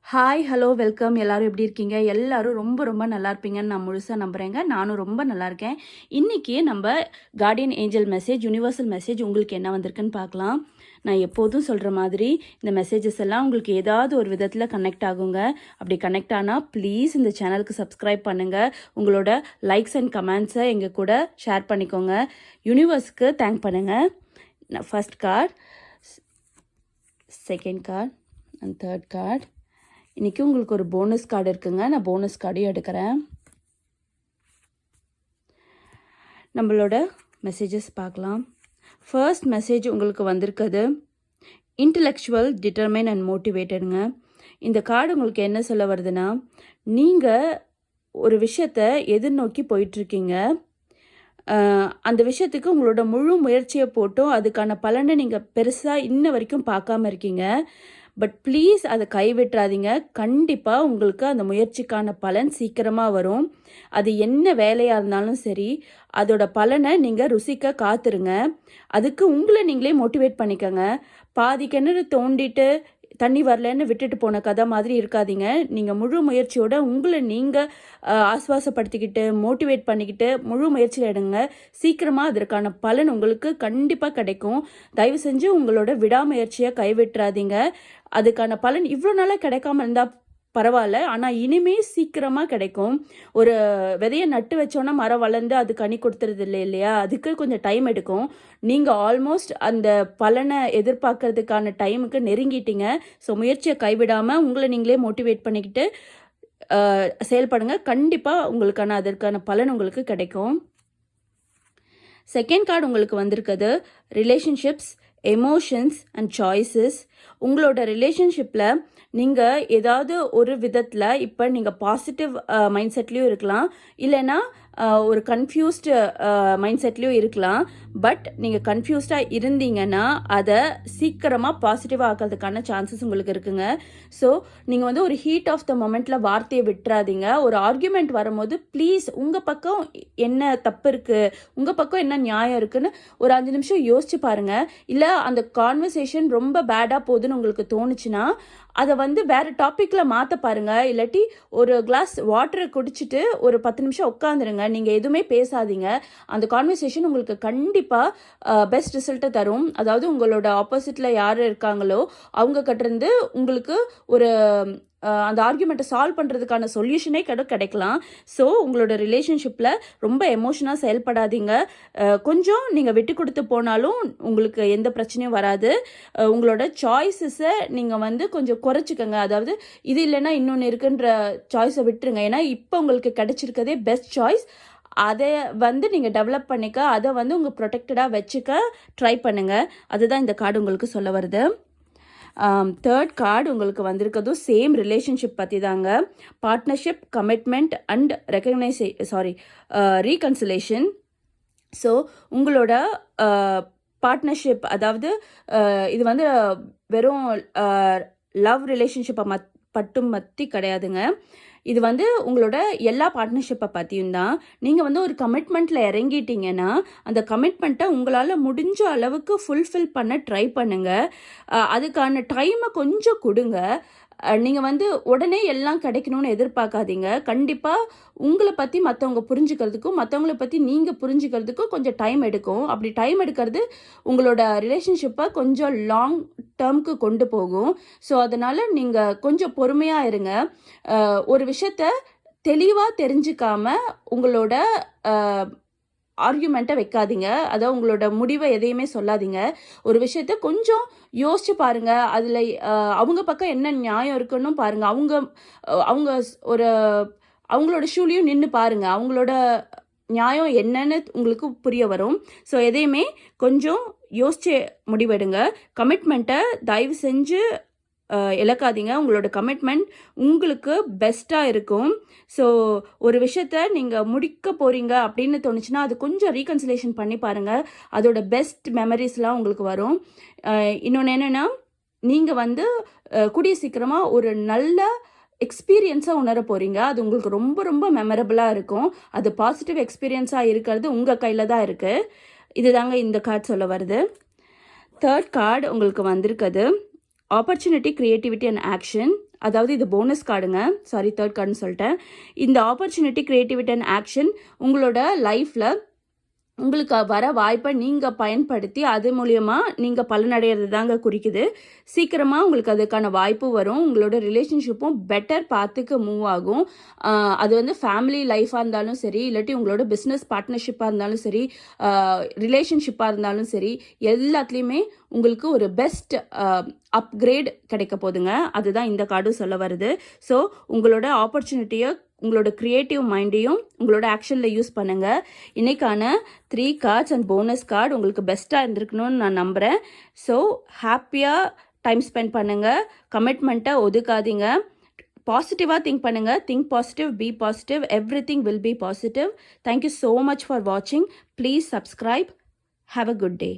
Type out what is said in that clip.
Hi hello welcome. எல்லாரும் எப்படி இருக்கீங்க? எல்லாரும் ரொம்ப ரொம்ப நல்லா இருப்பீங்கன்னு நான் முழுசாக நம்புகிறேங்க. நானும் ரொம்ப நல்லா இருக்கேன். இன்றைக்கி நம்ம Guardian angel message, universal message உங்களுக்கு என்ன வந்திருக்குன்னு பார்க்கலாம். நான் எப்போதும் சொல்கிற மாதிரி இந்த மெசேஜஸ் எல்லாம் உங்களுக்கு ஏதாவது ஒரு விதத்தில் கனெக்ட் ஆகுங்க. அப்படி கனெக்ட் ஆனால் ப்ளீஸ் இந்த சேனலுக்கு சப்ஸ்கிரைப் பண்ணுங்கள். உங்களோட லைக்ஸ் அண்ட் கமெண்ட்ஸை எங்கள் கூட ஷேர் பண்ணிக்கோங்க. யூனிவர்ஸ்க்கு தேங்க் பண்ணுங்கள். First card, second card and third card. இன்றைக்கி உங்களுக்கு ஒரு போனஸ் கார்டு இருக்குங்க. நான் போனஸ் கார்டையும் எடுக்கிறேன். நம்மளோட மெசேஜஸ் பார்க்கலாம். ஃபர்ஸ்ட் மெசேஜ் உங்களுக்கு வந்திருக்குது, இன்டலெக்சுவல், டிட்டர்மைன் அண்ட் மோட்டிவேட்டடுங்க. இந்த கார்டு உங்களுக்கு என்ன சொல்ல வருதுன்னா, நீங்கள் ஒரு விஷயத்தை எதிர்நோக்கி போயிட்டுருக்கீங்க. அந்த விஷயத்துக்கு உங்களோட முழு முயற்சியை போட்டும் அதுக்கான பலனை நீங்கள் பெருசாக இன்ன வரைக்கும் பார்க்காம இருக்கீங்க. பட் ப்ளீஸ் அதை கைவிட்டுறாதீங்க. கண்டிப்பாக உங்களுக்கு அந்த முயற்சிக்கான பலன் சீக்கிரமாக வரும். அது என்ன வேலையாக இருந்தாலும் சரி, அதோட பலனை நீங்கள் ருசிக்க காத்துருங்க. அதுக்கு உங்களை நீங்களே மோட்டிவேட் பண்ணிக்கோங்க. பாதி கிணறு தோண்டிட்டு தண்ணி வரலன்னு விட்டுட்டு போன கதை மாதிரி இருக்காதீங்க. நீங்கள் முழு முயற்சியோட உங்களை நீங்கள் ஆஸ்வாசப்படுத்திக்கிட்டு மோட்டிவேட் பண்ணிக்கிட்டு முழு முயற்சியில் எடுங்க. சீக்கிரமாக அதற்கான பலன் உங்களுக்கு கண்டிப்பாக கிடைக்கும். தயவு செஞ்சு உங்களோட விடாமுயற்சியை கைவிட்டுறாதீங்க. அதுக்கான பலன் இவ்வளோ நாளாக கிடைக்காம இருந்தால் பரவாயில்ல, ஆனால் இனிமே சீக்கிரமாக கிடைக்கும். ஒரு விதையை நட்டு வச்சோன்னா மரம் வளர்ந்து அது கனி கொடுத்துறது இல்லையா? அதுக்கு கொஞ்சம் டைம் எடுக்கும். நீங்கள் ஆல்மோஸ்ட் அந்த பலனை எதிர்பார்க்கறதுக்கான டைமுக்கு நெருங்கிட்டீங்க. ஸோ முயற்சியை கைவிடாமல் உங்களை நீங்களே மோட்டிவேட் பண்ணிக்கிட்டு செயல்படுங்க. கண்டிப்பாக உங்களுக்கான அதற்கான பலன் உங்களுக்கு கிடைக்கும். செகண்ட் கார்டு உங்களுக்கு வந்திருக்குது, ரிலேஷன்ஷிப்ஸ், எமோஷன்ஸ் அண்ட் சாய்ஸஸ். உங்களோட ரிலேஷன்ஷிப்பில் நீங்கள் ஏதாவது ஒரு விதத்தில் இப்போ நீங்கள் பாசிட்டிவ் மைண்ட் செட்லேயும் இருக்கலாம், இல்லைன்னா ஒரு கன்ஃபியூஸ்டு மைண்ட் செட்லேயும் இருக்கலாம். பட் நீங்கள் கன்ஃபியூஸ்டாக இருந்தீங்கன்னா அதை சீக்கிரமாக பாசிட்டிவாக ஆக்கிறதுக்கான சான்சஸ் உங்களுக்கு இருக்குங்க. ஸோ நீங்கள் வந்து ஒரு ஹீட் ஆஃப் த மொமெண்ட்டில் வார்த்தையை விட்டுறாதீங்க. ஒரு ஆர்கியூமெண்ட் வரும்போது ப்ளீஸ் உங்கள் பக்கம் என்ன தப்பு இருக்குது, உங்கள் பக்கம் என்ன நியாயம் இருக்குன்னு ஒரு 5 நிமிஷம் யோசிச்சு பாருங்கள். இல்லை அந்த கான்வர்சேஷன் ரொம்ப பேடாக போகுதுன்னு உங்களுக்கு தோணுச்சுன்னா அதை வந்து வேறு டாப்பிக்கில் மாற்ற பாருங்கள். இல்லாட்டி ஒரு கிளாஸ் வாட்டரை குடிச்சிட்டு ஒரு 10 நிமிஷம் உட்காந்துருங்க. நீங்கள் எதுவுமே பேசாதீங்க. அந்த கான்வர்சேஷன் உங்களுக்கு கண்டிப்பாக பெஸ்ட் ரிசல்ட்டை தரும். அதாவது உங்களோட ஆப்போசிட்டில் யார் இருக்காங்களோ அவங்க கிட்டேருந்து உங்களுக்கு ஒரு அந்த ஆர்கியூமெண்ட்டை சால்வ் பண்ணுறதுக்கான சொல்யூஷனே கிடைக்கலாம். ஸோ உங்களோட ரிலேஷன்ஷிப்பில் ரொம்ப எமோஷனாக செயல்படாதீங்க. கொஞ்சம் நீங்கள் விட்டு கொடுத்து போனாலும் உங்களுக்கு எந்த பிரச்சனையும் வராது. உங்களோட சாய்ஸஸை நீங்கள் வந்து கொஞ்சம் குறைச்சிக்கோங்க. அதாவது இது இல்லைன்னா இன்னொன்று இருக்குன்ற சாய்ஸை விட்டுருங்க. ஏன்னா இப்போ உங்களுக்கு கிடைச்சிருக்கதே பெஸ்ட் சாய்ஸ். அதை வந்து நீங்கள் டெவலப் பண்ணிக்க, அதை வந்து உங்கள் ப்ரொடெக்டடாக வச்சுக்க ட்ரை பண்ணுங்கள். அதுதான் இந்த கார்டு உங்களுக்கு சொல்ல வருது. தேர்ட் கார்டு உங்களுக்கு வந்திருக்கிறதும் சேம் ரிலேஷன்ஷிப் பற்றி தாங்க. Partnership, commitment and reconciliation. So உங்களோட பார்ட்னர்ஷிப், அதாவது இது வந்து வெறும் லவ் ரிலேஷன்ஷிப்பை பற்றி கிடையாதுங்க. இது வந்து உங்களோட எல்லா பார்ட்னர்ஷிப்பை பற்றியும் தான். நீங்கள் வந்து ஒரு கமிட்மெண்ட்டில் இறங்கிட்டீங்கன்னா அந்த கமிட்மெண்ட்டை உங்களால் முடிஞ்ச அளவுக்கு ஃபுல்ஃபில் பண்ண ட்ரை பண்ணுங்கள். அதுக்கான டைமை கொஞ்சம் கொடுங்க. நீங்கள் வந்து உடனே எல்லாம் கிடைக்கணும்னு எதிர்பார்க்காதீங்க. கண்டிப்பாக உங்களை பற்றி மற்றவங்க புரிஞ்சுக்கிறதுக்கும் மற்றவங்கள பற்றி நீங்கள் புரிஞ்சுக்கிறதுக்கும் கொஞ்சம் டைம் எடுக்கும். அப்படி டைம் எடுக்கிறது உங்களோட ரிலேஷன்ஷிப்பை கொஞ்சம் லாங் டேர்முக்கு கொண்டு போகும். ஸோ அதனால் நீங்கள் கொஞ்சம் பொறுமையாக இருங்க. ஒரு விஷயத்த தெளிவாக தெரிஞ்சுக்காம உங்களோட ஆர்கியூமெண்ட்டை வைக்காதீங்க. அதாவது உங்களோட முடிவை எதையுமே சொல்லாதீங்க. ஒரு விஷயத்த கொஞ்சம் யோசிச்சு பாருங்கள். அதில் அவங்க பக்கம் என்ன நியாயம் இருக்குன்னு பாருங்கள். அவங்க ஒரு அவங்களோட ஷூலையும் நின்று பாருங்கள். அவங்களோட நியாயம் என்னன்னு உங்களுக்கு புரிய வரும். ஸோ எதையுமே கொஞ்சம் யோசிச்சு முடிவெடுங்க. கமிட்மெண்ட்டை தயவு செஞ்சு இழக்காதீங்க. உங்களோட கமிட்மெண்ட் உங்களுக்கு பெஸ்ட்டாக இருக்கும். ஸோ ஒரு விஷயத்த நீங்கள் முடிக்க போகிறீங்க அப்படின்னு தோணுச்சுன்னா அது கொஞ்சம் ரீகன்சிலேஷன் பண்ணி பாருங்கள். அதோட பெஸ்ட் மெமரிஸ்லாம் உங்களுக்கு வரும். இன்னொன்று என்னென்னா, நீங்கள் வந்து கூடிய சீக்கிரமாக ஒரு நல்ல எக்ஸ்பீரியன்ஸாக உணர போகிறீங்க. அது உங்களுக்கு ரொம்ப ரொம்ப மெமரபுளாக இருக்கும். அது பாசிட்டிவ் எக்ஸ்பீரியன்ஸாக இருக்கிறது உங்கள் கையில் தான் இருக்குது. இதுதாங்க இந்த கார்டு சொல்ல வருது. தேர்ட் கார்டு உங்களுக்கு வந்திருக்குது, ஆப்பர்ச்சுனிட்டி, கிரியேட்டிவிட்டி அண்ட் ஆக்ஷன். அதாவது இது போனஸ் கார்டுங்க, சாரி தேர்ட் கார்டுன்னு சொல்லிட்டேன். இந்த ஆப்பர்ச்சுனிட்டி, கிரியேட்டிவிட்டி அண்ட் ஆக்ஷன் உங்களோட லைஃப்பில் உங்களுக்கு வர வாய்ப்பை நீங்கள் பயன்படுத்தி அது மூலயமா நீங்கள் பலனடைகிறது தாங்க குறிக்குது. சீக்கிரமாக உங்களுக்கு அதுக்கான வாய்ப்பு வரும். உங்களோட ரிலேஷன்ஷிப்பும் பெட்டர் பாத்துக்கு மூவ் ஆகும். அது வந்து ஃபேமிலி லைஃபாக இருந்தாலும் சரி, இல்லாட்டி உங்களோட பிஸ்னஸ் பார்ட்னர்ஷிப்பாக இருந்தாலும் சரி, ரிலேஷன்ஷிப்பாக இருந்தாலும் சரி, எல்லாத்துலேயுமே உங்களுக்கு ஒரு பெஸ்ட் அப்கிரேட் கிடைக்க போதுங்க. அதுதான் இந்த கார்டும் சொல்ல வருது. ஸோ உங்களோட ஆப்பர்ச்சுனிட்டியை, உங்களோட க்ரியேட்டிவ் மைண்டையும் உங்களோட ஆக்ஷனில் யூஸ் பண்ணுங்கள். இன்றைக்கான 3 கார்ட்ஸ் அண்ட் போனஸ் கார்டு உங்களுக்கு பெஸ்ட்டாக இருந்திருக்கணும்னு நான் நம்புகிறேன். ஸோ ஹாப்பியாக டைம் ஸ்பெண்ட் பண்ணுங்கள். கமிட்மெண்ட்டை ஒதுக்காதீங்க. பாசிட்டிவாக திங்க் பண்ணுங்கள். Think positive, be positive, everything will be positive. Thank you so much for வாட்சிங். Please subscribe. Have a good day.